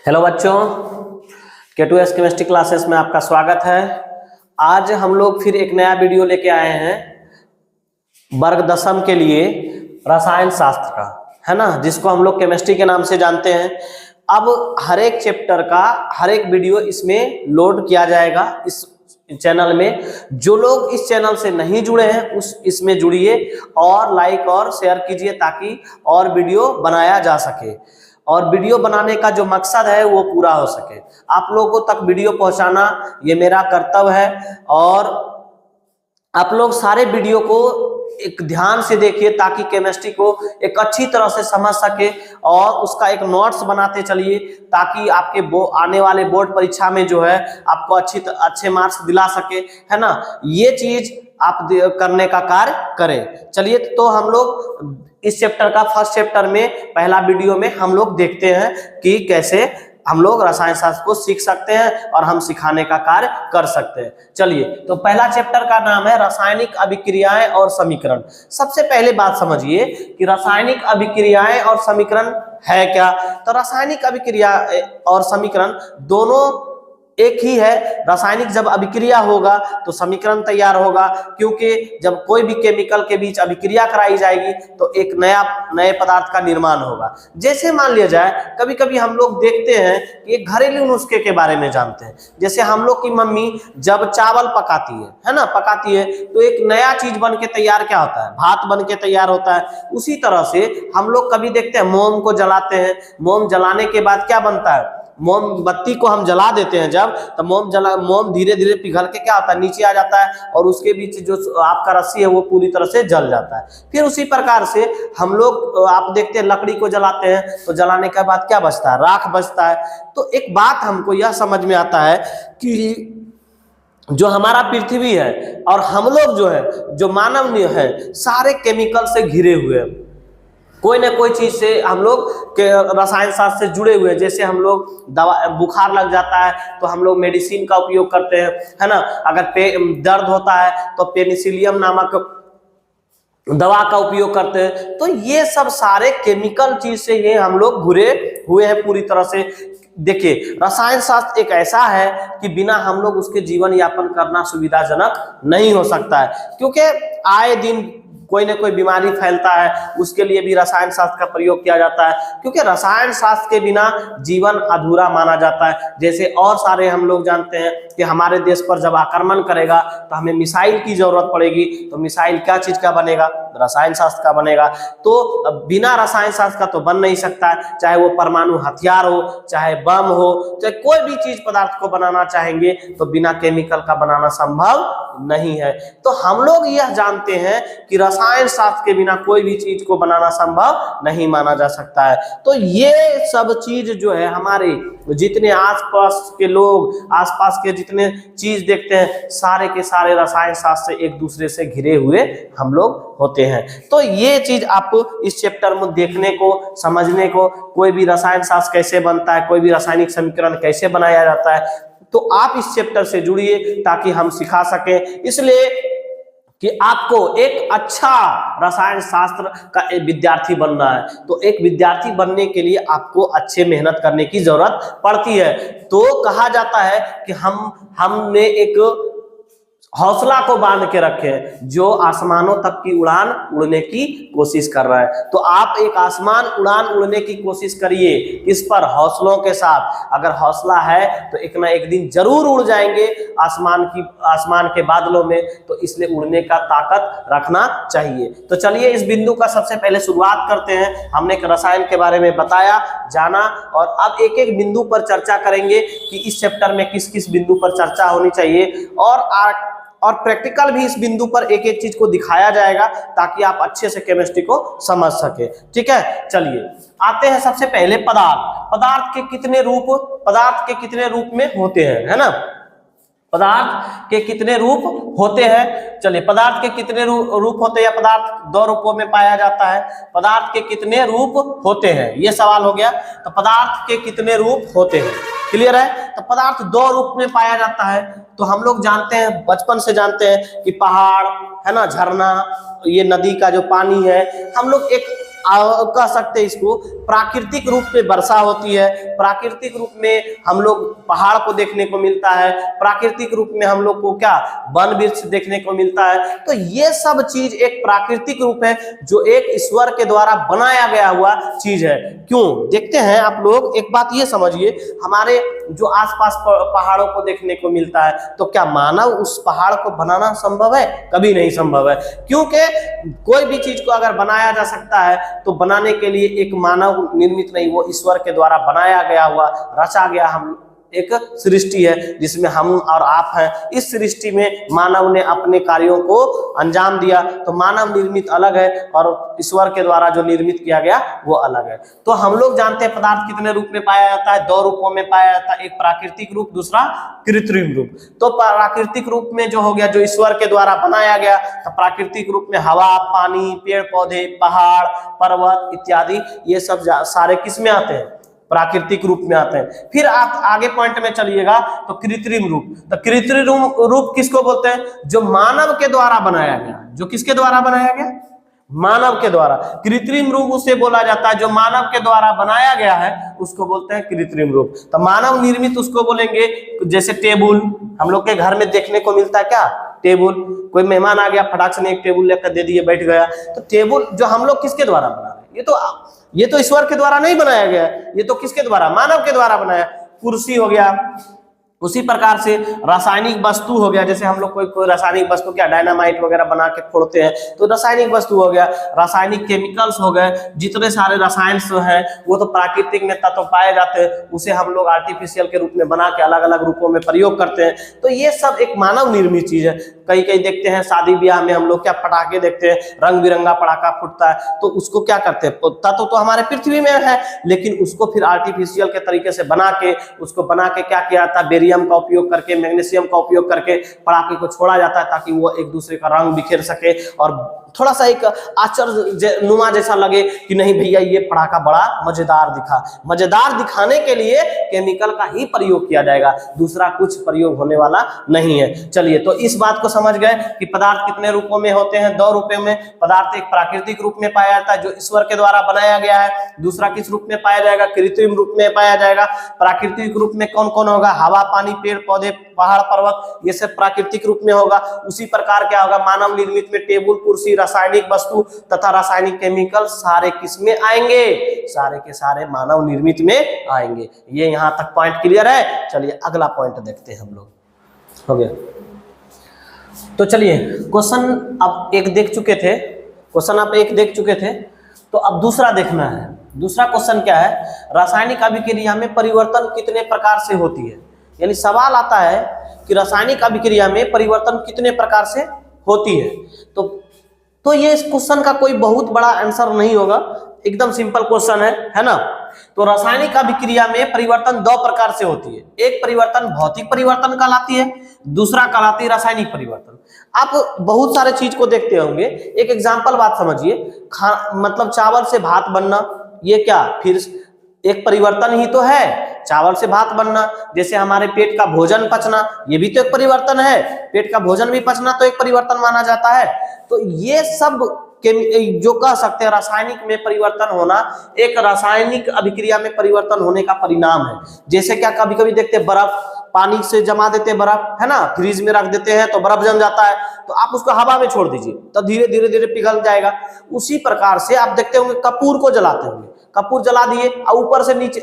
Hello बच्चों, K2S chemistry classes में आपका स्वागत है। आज हम लोग फिर एक नया वीडियो लेके आए हैं वर्ग दसम के लिए रसायन शास्त्र का, है ना, जिसको हम लोग केमिस्ट्री के नाम से जानते हैं। अब हर एक चैप्टर का हर एक वीडियो इसमें लोड किया जाएगा इस चैनल में। जो लोग इस चैनल से नहीं जुड़े हैं इसमें जुड़िए और लाइक और शेयर कीजिए ताकि और वीडियो बनाया जा सके और वीडियो बनाने का जो मकसद है वो पूरा हो सके। आप लोगों तक वीडियो पहुंचाना ये मेरा कर्तव्य है और आप लोग सारे वीडियो को एक ध्यान से देखिए ताकि केमिस्ट्री को एक अच्छी तरह से समझ सके और उसका एक नोट्स बनाते चलिए ताकि आपके आने वाले बोर्ड परीक्षा में जो है आपको अच्छे मार्क्स दिला सके, है ना। ये चीज आप करने का कार्य करें। चलिए तो हम लोग इस चैप्टर का फर्स्ट चैप्टर में पहला वीडियो में हम लोग देखते हैं कि कैसे हम लोग रसायन शास्त्र को सीख सकते हैं और हम सिखाने का कार्य कर सकते हैं। चलिए तो पहला चैप्टर का नाम है रासायनिक अभिक्रियाएं और समीकरण। सबसे पहले बात समझिए कि रासायनिक अभिक्रियाएं और समीकरण है क्या। तो रासायनिक अभिक्रिया और समीकरण दोनों एक ही है। रासायनिक जब अभिक्रिया होगा तो समीकरण तैयार होगा, क्योंकि जब कोई भी केमिकल के बीच अभिक्रिया कराई जाएगी तो एक नए पदार्थ का निर्माण होगा। जैसे मान लिया जाए कभी कभी हम लोग देखते हैं कि एक घरेलू नुस्खे के बारे में जानते हैं। जैसे हम लोग की मम्मी जब चावल पकाती है ना, पकाती है तो एक नया चीज बन के तैयार क्या होता है, भात बन के तैयार होता है। उसी तरह से हम लोग कभी देखते हैं मोम को जलाते हैं, मोम जलाने के बाद क्या बनता है, मोमबत्ती को हम जला देते हैं जब, तो मोम धीरे धीरे पिघल के क्या होता है, नीचे आ जाता है और उसके बीच जो आपका रस्सी है वो पूरी तरह से जल जाता है। फिर उसी प्रकार से हम लोग आप देखते हैं लकड़ी को जलाते हैं तो जलाने के बाद क्या बचता है, राख बचता है। तो एक बात हमको यह समझ में आता है कि जो हमारा पृथ्वी है और हम लोग जो है, जो मानव है, सारे केमिकल से घिरे हुए हैं। कोई ना कोई चीज से हम लोग के रसायन शास्त्र से जुड़े हुए हैं। जैसे हम लोग दवा, बुखार लग जाता है तो हम लोग मेडिसिन का उपयोग करते हैं, है ना। अगर दर्द होता है तो पेनिसिलियम नामक दवा का उपयोग करते हैं। तो ये सब सारे केमिकल चीज से ये हम लोग घुरे हुए हैं पूरी तरह से। देखिए रसायन शास्त्र एक ऐसा है कि बिना हम लोग उसके जीवन यापन करना सुविधाजनक नहीं हो सकता है, क्योंकि आए दिन कोई ना कोई बीमारी फैलता है, उसके लिए भी रसायन शास्त्र का प्रयोग किया जाता है, क्योंकि रसायन शास्त्र के बिना जीवन अधूरा माना जाता है। जैसे और सारे हम लोग जानते हैं कि हमारे देश पर जब आक्रमण करेगा तो हमें मिसाइल की जरूरत पड़ेगी, तो मिसाइल क्या चीज का बनेगा, रसायन शास्त्र का बनेगा। तो बिना रसायन शास्त्र का तो बन नहीं सकता है, चाहे वो परमाणु हथियार हो, चाहे बम हो, चाहे कोई भी चीज पदार्थ को बनाना चाहेंगे तो बिना केमिकल का बनाना संभव नहीं है। तो हम लोग यह जानते हैं कि रसायन शास्त्र के बिना कोई भी चीज को बनाना संभव नहीं माना जा सकता है। तो ये सब चीज जो है हमारे जितने आसपास के लोग, आसपास के जितने चीज देखते हैं, सारे के सारे रसायन शास्त्र से एक दूसरे से घिरे हुए हम लोग होते हैं। तो ये चीज आप इस चैप्टर में देखने को, समझने को, कोई भी रसायन शास्त्र कैसे बनता है, कोई भी रासायनिक समीकरण कैसे बनाया जाता है, तो आप इस चैप्टर से जुड़िए ताकि हम सिखा सकें। इसलिए कि आपको एक अच्छा रसायन शास्त्र का विद्यार्थी बनना है, तो एक विद्यार्थी बनने के लिए आपको अच्छे मेहनत करने की जरूरत पड़ती है। तो कहा जाता है कि हमने एक हौसला को बांध के रखे, जो आसमानों तक की उड़ान उड़ने की कोशिश कर रहा है। तो आप एक आसमान उड़ान उड़ने की कोशिश करिए इस पर हौसलों के साथ। अगर हौसला है तो एक ना एक दिन जरूर उड़ जाएंगे आसमान के बादलों में, तो इसलिए उड़ने का ताकत रखना चाहिए। तो चलिए इस बिंदु का सबसे पहले शुरुआत करते हैं। हमने रसायन के बारे में बताया, जाना, और अब एक एक बिंदु पर चर्चा करेंगे कि इस चैप्टर में किस किस बिंदु पर चर्चा होनी चाहिए, और प्रैक्टिकल भी इस बिंदु पर एक एक चीज को दिखाया जाएगा ताकि आप अच्छे से केमिस्ट्री को समझ सके। ठीक है, चलिए आते हैं सबसे पहले पदार्थ के कितने रूप में होते हैं, है ना। पदार्थ के कितने रूप होते हैं। चलिए पदार्थ के कितने रूप होते हैं, पदार्थ दो रूपों में पाया जाता है। पदार्थ के कितने रूप होते हैं, ये सवाल हो गया। तो पदार्थ के कितने रूप होते हैं, क्लियर है। तो पदार्थ दो रूप में पाया जाता है। तो हम लोग जानते हैं, बचपन से जानते हैं कि पहाड़, है ना, झरना, ये नदी का जो पानी है, हम लोग एक कह सकते हैं इसको प्राकृतिक रूप में वर्षा होती है, प्राकृतिक रूप में हम लोग पहाड़ को देखने को मिलता है, प्राकृतिक रूप में हम लोग को क्या वन वृक्ष देखने को मिलता है। तो ये सब चीज एक प्राकृतिक रूप है जो एक ईश्वर के द्वारा बनाया गया हुआ चीज है। क्यों? देखते हैं आप लोग, एक बात ये समझिए, हमारे जो आसपास पहाड़ों को देखने को मिलता है, तो क्या मानव उस पहाड़ को बनाना संभव है? कभी नहीं संभव है, क्योंकि कोई भी चीज को अगर बनाया जा सकता है तो बनाने के लिए एक मानव निर्मित नहीं, वो ईश्वर के द्वारा बनाया गया हुआ, रचा गया हम एक सृष्टि है जिसमें हम और आप हैं। इस सृष्टि में मानव ने अपने कार्यों को अंजाम दिया। तो मानव निर्मित अलग है और ईश्वर के द्वारा जो निर्मित किया गया वो अलग है। तो हम लोग जानते हैं पदार्थ कितने रूप में पाया जाता है? दो रूपों में पाया जाता है, एक प्राकृतिक रूप, दूसरा कृत्रिम रूप। तो प्राकृतिक रूप में जो हो गया, जो ईश्वर के द्वारा बनाया गया, तो प्राकृतिक रूप में हवा, पानी, पेड़ पौधे, पहाड़, पर्वत इत्यादि, ये सब सारे किस में आते हैं? प्राकृतिक रूप में आते हैं। फिर आप आगे पॉइंट में चलिएगा तो कृत्रिम रूप। तो कृत्रिम रूप किसको बोलते हैं? जो मानव के द्वारा बनाया गया। जो किसके द्वारा बनाया गया? मानव के द्वारा। कृत्रिम रूप उसे बोला जाता है जो मानव के द्वारा बनाया गया है, उसको बोलते हैं कृत्रिम रूप। तो मानव निर्मित उसको बोलेंगे, जैसे टेबुल हम लोग के घर में देखने को मिलता है। क्या? टेबुल। कोई मेहमान आ गया, फटाक से एक टेबुल लेकर दे दिए, बैठ गया। तो टेबुल जो हम लोग किसके द्वारा बना रहे हैं? ये तो ईश्वर के द्वारा नहीं बनाया गया, ये तो किसके द्वारा? मानव के द्वारा बनाया। कुर्सी हो गया, उसी प्रकार से रासायनिक वस्तु हो गया, जैसे हम लोग कोई रासायनिक वस्तु क्या डायनामाइट वगैरह बना के फोड़ते हैं, तो रासायनिक वस्तु हो गया। रासायनिक केमिकल्स हो गए, जितने सारे रसायन हैं वो तो प्राकृतिक में तत्व पाए जाते हैं, उसे हम लोग आर्टिफिशियल के रूप में बना के अलग अलग रूपों में प्रयोग करते हैं। तो ये सब एक मानव निर्मित चीज है। कई देखते हैं शादी ब्याह में हम लोग क्या पटाखे देखते हैं, रंग बिरंगा पटाखा फूटता है, तो उसको क्या करते हैं? तत्व तो हमारे पृथ्वी में है, लेकिन उसको फिर आर्टिफिशियल के तरीके से बना के क्या किया जाता है? बेरियम का उपयोग करके, मैग्नीशियम का उपयोग करके पटाखे को छोड़ा जाता है, ताकि वो एक दूसरे का रंग बिखेर सके और थोड़ा सा एक आश्चर्य नुमा जैसा लगे कि नहीं भैया ये पटाखा बड़ा मजेदार दिखा। मजेदार दिखाने के लिए केमिकल का ही प्रयोग किया जाएगा, दूसरा कुछ प्रयोग होने वाला नहीं है। चलिए, तो इस बात को समझ गए कि पदार्थ कितने रूपों में होते हैं? दो रूपों में। पदार्थ एक प्राकृतिक रूप में पाया जाता है जो ईश्वर के द्वारा बनाया गया है, दूसरा किस रूप में पाया जाएगा? कृत्रिम रूप में पाया जाएगा। प्राकृतिक रूप में कौन कौन होगा? हवा, पानी, पेड़ पौधे, पहाड़, पर्वत, ये सब प्राकृतिक रूप में होगा। उसी प्रकार क्या होगा? मानव निर्मित में टेबुल, कुर्सी, रासायनिक वस्तु तथा रासायनिक केमिकल सारे किसमें आएंगे? सारे के सारे मानव निर्मित में आएंगे। ये यहां तक पॉइंट क्लियर है? चलिए अगला पॉइंट देखते हैं हम लोग। हो गया? तो चलिए, क्वेश्चन अब एक देख चुके थे, तो अब दूसरा देखना है। दूसरा क्वेश्चन क्या है? रासायनिक अभिक्रिया में परिवर्तन कितने प्रकार से होती है? यानी सवाल आता है कि रासायनिक अभिक्रिया में परिवर्तन कितने प्रकार से होती है। तो ये इस क्वेश्चन का कोई बहुत बड़ा आंसर नहीं होगा, एकदम सिंपल क्वेश्चन है ना। तो रासायनिक अभिक्रिया में परिवर्तन दो प्रकार से होती है। एक परिवर्तन भौतिक परिवर्तन कहलाती है, दूसरा कहलाती है रासायनिक परिवर्तन। आप बहुत सारे चीज को देखते होंगे, एक एग्जांपल बात समझिए, मतलब चावल से भात बनना, ये क्या फिर एक परिवर्तन ही तो है। चावल से भात बनना, जैसे हमारे पेट का भोजन पचना, ये भी तो एक परिवर्तन है। पेट का भोजन भी पचना तो एक परिवर्तन माना जाता है। तो ये सब जो कह सकते हैं रासायनिक में परिवर्तन होना, एक रासायनिक अभिक्रिया में परिवर्तन होने का परिणाम है। जैसे क्या कभी कभी देखते हैं बर्फ, पानी से जमा देते हैं बर्फ, है ना, फ्रीज में रख देते हैं तो बर्फ जम जाता है, तो आप उसको हवा में छोड़ दीजिए तो धीरे धीरे पिघल जाएगा। उसी प्रकार से आप देखते होंगे कपूर को जलाते होंगे, कपूर जला दिए और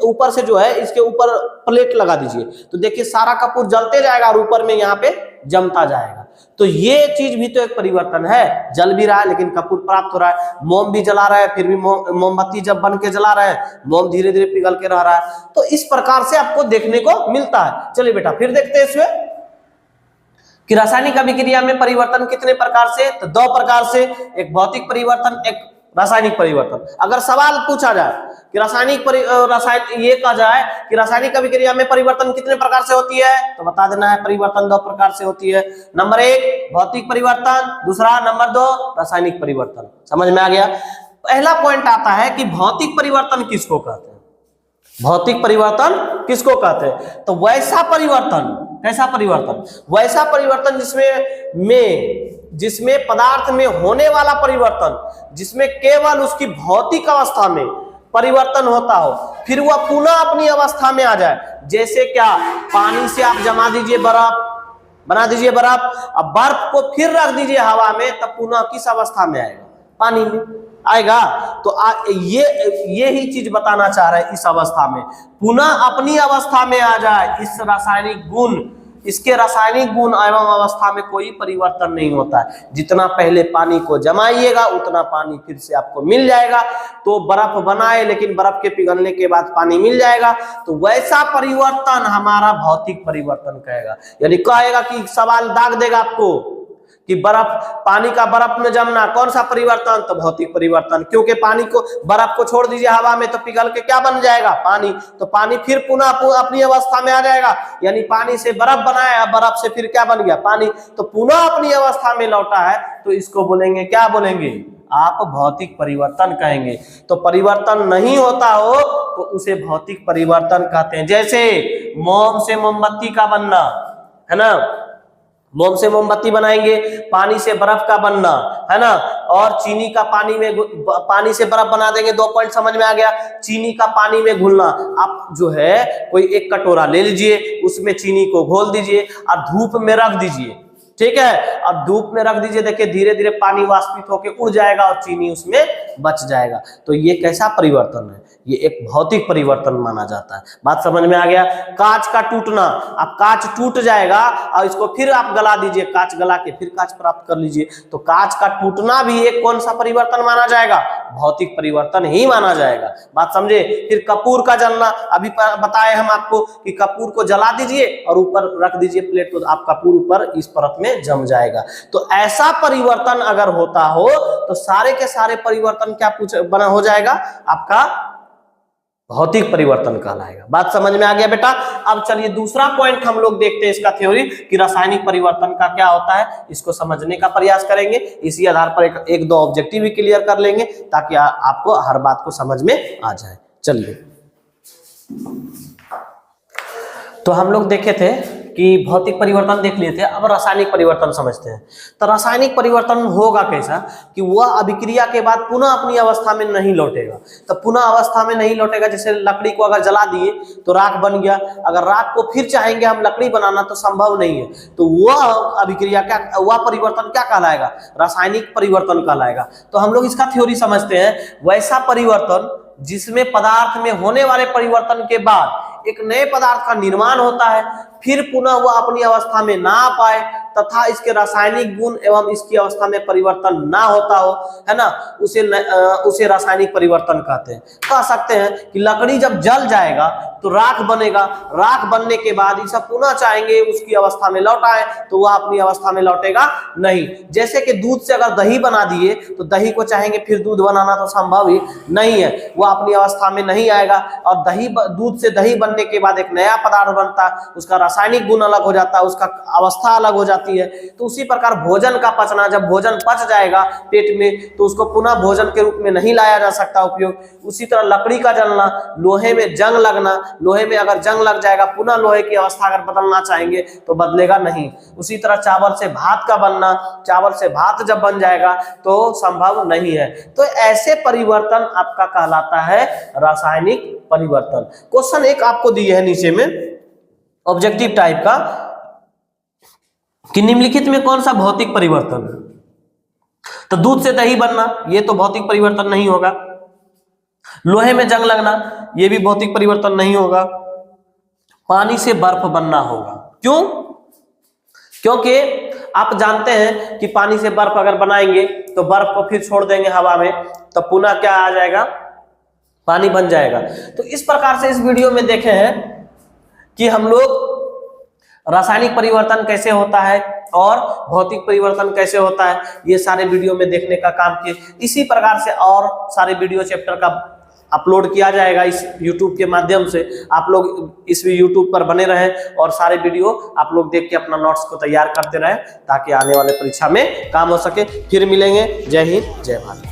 ऊपर से जो है इसके ऊपर प्लेट लगा दीजिए, तो देखिए सारा कपूर जलते जाएगा और ऊपर में यहाँ पे जमता जाएगा। तो ये चीज भी तो एक परिवर्तन है, जल भी रहा है लेकिन कपूर प्राप्त हो रहा है। मोम भी जला रहा है, फिर भी मोमबत्ती जब बन के जला रहा है, मोम धीरे धीरे पिघल के रह रहा है। तो इस प्रकार से आपको देखने को मिलता है। चलिए बेटा फिर देखते हैं इसमें कि रासायनिक अभिक्रिया में परिवर्तन कितने प्रकार से, तो दो प्रकार से, एक भौतिक परिवर्तन, एक रासायनिक परिवर्तन। अगर सवाल पूछा जाए कि ये कहा जाए कि रासायनिक अभिक्रिया में परिवर्तन कितने प्रकार से होती है, तो बता देना है परिवर्तन दो प्रकार से होती है। नंबर 1 भौतिक परिवर्तन, दूसरा नंबर 2 रासायनिक परिवर्तन। समझ में आ गया? पहला पॉइंट आता है कि भौतिक परिवर्तन किसको कहते हैं। भौतिक परिवर्तन किसको कहते हैं? तो वैसा परिवर्तन, कैसा परिवर्तन? वैसा परिवर्तन जिसमें पदार्थ में होने वाला परिवर्तन, जिसमें केवल उसकी भौतिक अवस्था में परिवर्तन होता हो, फिर वह पुनः अपनी अवस्था में आ जाए। जैसे क्या, पानी से आप जमा दीजिए बर्फ, बना दीजिए बर्फ, अब बर्फ को फिर रख दीजिए हवा में, तब पुनः किस अवस्था में आएगा? पानी में आएगा। तो ये ही चीज बताना चाह रहे हैं, इस अवस्था में पुनः अपनी अवस्था में आ जाए। इस रासायनिक गुण, इसके रासायनिक गुण एवं अवस्था में कोई परिवर्तन नहीं होता है। जितना पहले पानी को जमाइएगा उतना पानी फिर से आपको मिल जाएगा। तो बर्फ बनाए लेकिन बर्फ के पिघलने के बाद पानी मिल जाएगा, तो वैसा परिवर्तन हमारा भौतिक परिवर्तन कहेगा। यानी कहेगा कि सवाल दाग देगा आपको कि बर्फ, पानी का बर्फ में जमना कौन सा परिवर्तन? तो भौतिक परिवर्तन, क्योंकि पानी को, बर्फ को छोड़ दीजिए हवा में तो पिघल के क्या बन जाएगा? पानी। तो पानी फिर पुनः अपनी अवस्था में आ जाएगा। यानी पानी से बर्फ बनाया, बर्फ से फिर क्या बन गया? पानी। तो पुनः अपनी अवस्था में लौटा है, तो इसको बोलेंगे, क्या बोलेंगे आप? भौतिक परिवर्तन कहेंगे। तो परिवर्तन नहीं होता हो तो उसे भौतिक परिवर्तन कहते हैं। जैसे मोम से मोमबत्ती का बनना, है ना, मोम से मोमबत्ती बनाएंगे, पानी से बर्फ का बनना, है ना, और चीनी का पानी से बर्फ बना देंगे। 2 पॉइंट समझ में आ गया। चीनी का पानी में घुलना, आप जो है कोई एक कटोरा ले लीजिए, उसमें चीनी को घोल दीजिए और धूप में रख दीजिए, ठीक है। अब धूप में रख दीजिए, देखिए धीरे धीरे पानी वाष्पित होकर उड़ जाएगा और चीनी उसमें बच जाएगा। तो ये कैसा परिवर्तन है? ये एक भौतिक परिवर्तन माना जाता है। बात समझ में आ गया। कांच का टूटना, अब कांच टूट जाएगा और इसको फिर आप गला दीजिए, कांच गला के फिर कांच प्राप्त कर लीजिए। तो कांच का टूटना भी एक कौन सा परिवर्तन माना जाएगा? भौतिक परिवर्तन ही माना जाएगा। बात समझे। फिर कपूर का जलना, अभी बताए हम आपको कि कपूर को जला दीजिए और ऊपर रख दीजिए प्लेट, तो आप कपूर ऊपर इस परत में जम जाएगा। तो ऐसा परिवर्तन अगर होता हो तो सारे के सारे परिवर्तन क्या बना हो जाएगा? आपका भौतिक परिवर्तन कहलाएगा। बात समझ में आ गया बेटा। अब चलिए दूसरा पॉइंट हम लोग देखते हैं इसका थ्योरी कि रासायनिक परिवर्तन का क्या होता है, इसको समझने का प्रयास करेंगे। इसी आधार पर एक दो ऑब्जेक्टिव भी क्लियर कर लेंगे ताकि आपको हर बात को समझ में आ जाए। चलिए, तो हम लोग देखे थे कि भौतिक परिवर्तन देख लिए थे, अब रासायनिक परिवर्तन समझते हैं। तो रासायनिक परिवर्तन होगा कैसा कि वह अभिक्रिया के बाद पुनः अपनी अवस्था में नहीं लौटेगा। तो पुनः अवस्था में नहीं लौटेगा, जैसे लकड़ी को अगर जला दिए तो राख बन गया, अगर राख को फिर चाहेंगे हम लकड़ी बनाना तो संभव नहीं है। तो वह अभिक्रिया क्या, वह परिवर्तन क्या कहलाएगा? रासायनिक परिवर्तन कहलाएगा। तो हम लोग इसका थ्योरी समझते हैं। वैसा परिवर्तन जिसमें पदार्थ में होने वाले परिवर्तन के बाद एक नए पदार्थ का निर्माण होता है, फिर पुनः वह अपनी अवस्था में ना आ पाए तथा इसके रासायनिक गुण एवं इसकी अवस्था में परिवर्तन ना होता हो, है ना, उसे रासायनिक परिवर्तन कहते हैं। कह सकते हैं कि लकड़ी जब जल जाएगा तो राख बनेगा, राख बनने के बाद ये सब पुनः चाहेंगे उसकी अवस्था में लौटाए तो वह अपनी अवस्था में लौटेगा नहीं। जैसे कि दूध से अगर दही बना दिए तो दही को चाहेंगे फिर दूध बनाना तो संभव ही नहीं है, वह अपनी अवस्था में नहीं आएगा। और दूध से दही बनने के बाद एक नया पदार्थ बनता है, उसका रासायनिक गुण अलग हो जाता है, उसका अवस्था अलग हो जाती है। तो उसी प्रकार भोजन का पचना, जब भोजन पच जाएगा पेट में तो उसको पुनः भोजन के रूप में नहीं लाया जा सकता उपयोग। उसी तरह लकड़ी का जलना, लोहे में जंग लगना, लोहे में अगर जंग लग जाएगा पुनः लोहे की अवस्था अगर बदलना चाहेंगे तो बदलेगा नहीं। उसी तरह चावल से भात का बनना, चावल से भात जब बन जाएगा तो संभव नहीं है। तो ऐसे परिवर्तन आपका कहलाता है रासायनिक परिवर्तन। क्वेश्चन एक आपको दिए है नीचे में ऑब्जेक्टिव टाइप का कि निम्नलिखित में कौन सा भौतिक परिवर्तन है? तो दूध से दही बनना ये तो भौतिक परिवर्तन नहीं होगा, लोहे में जंग लगना ये भी भौतिक परिवर्तन नहीं होगा, पानी से बर्फ बनना होगा। क्यों? क्योंकि आप जानते हैं कि पानी से बर्फ अगर बनाएंगे तो बर्फ को फिर छोड़ देंगे हवा में तो पुनः क्या आ जाएगा? पानी बन जाएगा। तो इस प्रकार से इस वीडियो में देखे हैं कि हम लोग रासायनिक परिवर्तन कैसे होता है और भौतिक परिवर्तन कैसे होता है, ये सारे वीडियो में देखने का काम किए। इसी प्रकार से और सारे वीडियो चैप्टर का अपलोड किया जाएगा इस YouTube के माध्यम से। आप लोग इस YouTube पर बने रहें और सारे वीडियो आप लोग देख के अपना नोट्स को तैयार करते रहें ताकि आने वाले परीक्षा में काम हो सके। फिर मिलेंगे। जय हिंद, जय भारत।